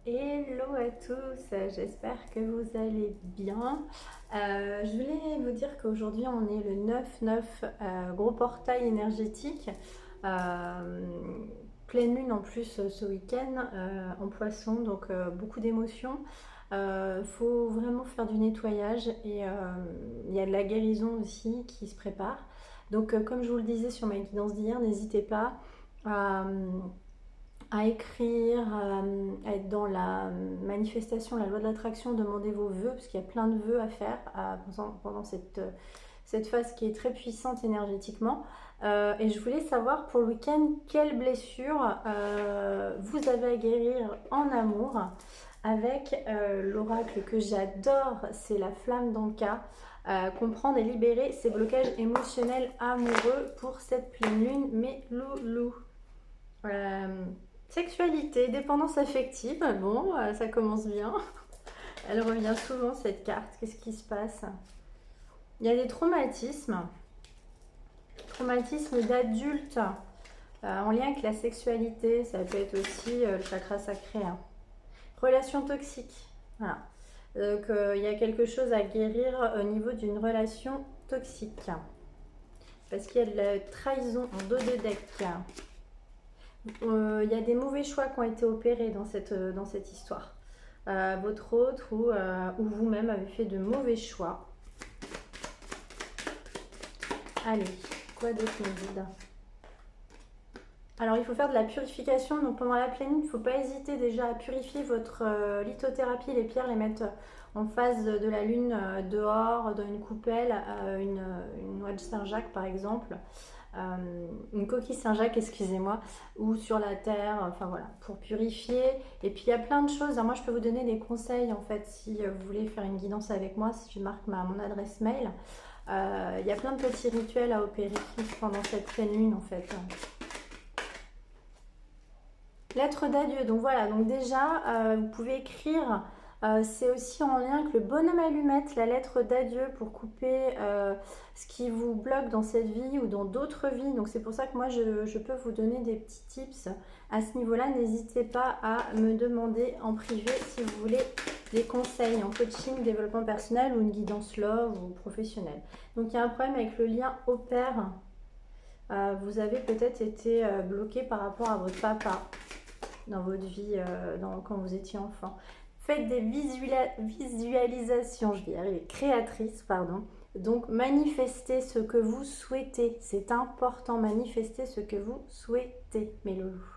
Hello à tous, j'espère que vous allez bien. Je voulais vous dire qu'aujourd'hui on est le 9-9, gros portail énergétique. Euh, Pleine lune en plus ce week-end en poisson, donc beaucoup d'émotions. Faut vraiment faire du nettoyage et il y a de la guérison aussi qui se prépare. Donc comme je vous le disais sur ma guidance d'hier, n'hésitez pas à écrire, à être dans la manifestation, la loi de l'attraction, demander vos vœux, parce qu'il y a plein de vœux à faire pendant cette phase qui est très puissante énergétiquement. Et je voulais savoir pour le week-end, quelle blessure vous avez à guérir en amour avec l'oracle que j'adore, c'est la flamme d'Anka. Comprendre et libérer ces blocages émotionnels amoureux pour cette pleine lune, mes loulous. Euh, Sexualité, dépendance affective, bon, ça commence bien. Elle revient souvent cette carte. Qu'est-ce qui se passe? Il y a des traumatismes, traumatismes d'adultes en lien avec la sexualité. Ça peut être aussi le chakra sacré, hein. Relation toxique, voilà. Donc il y a quelque chose à guérir au niveau d'une relation toxique. Parce qu'il y a de la trahison en dos de deck. Il y a des mauvais choix qui ont été opérés dans cette histoire. Votre autre ou vous-même avez fait de mauvais choix. Allez, quoi d'autre me guide? Alors il faut faire de la purification, donc pendant la pleine lune, il ne faut pas hésiter déjà à purifier votre lithothérapie, les pierres, les mettre en face de la lune dehors, dans une coupelle, une noix de Saint-Jacques par exemple. Une coquille Saint-Jacques, excusez-moi, ou sur la terre, enfin voilà, pour purifier. Et puis il y a plein de choses. Alors, moi, je peux vous donner des conseils en fait si vous voulez faire une guidance avec moi, si je marque mon adresse mail. Il y a plein de petits rituels à opérer pendant cette pleine lune en fait. Lettre d'adieu. Donc voilà, donc déjà, vous pouvez écrire. C'est aussi en lien avec le bonhomme allumette, la lettre d'adieu pour couper ce qui vous bloque dans cette vie ou dans d'autres vies. Donc c'est pour ça que moi je peux vous donner des petits tips à ce niveau-là. N'hésitez pas à me demander en privé si vous voulez des conseils en coaching, développement personnel ou une guidance love ou professionnelle. Donc il y a un problème avec le lien au père. Vous avez peut-être été bloqué par rapport à votre papa dans votre vie quand vous étiez enfant. Faites des visualisations, je vais y arriver, créatrices, pardon. Donc manifestez ce que vous souhaitez. C'est important, manifestez ce que vous souhaitez, mes loulous.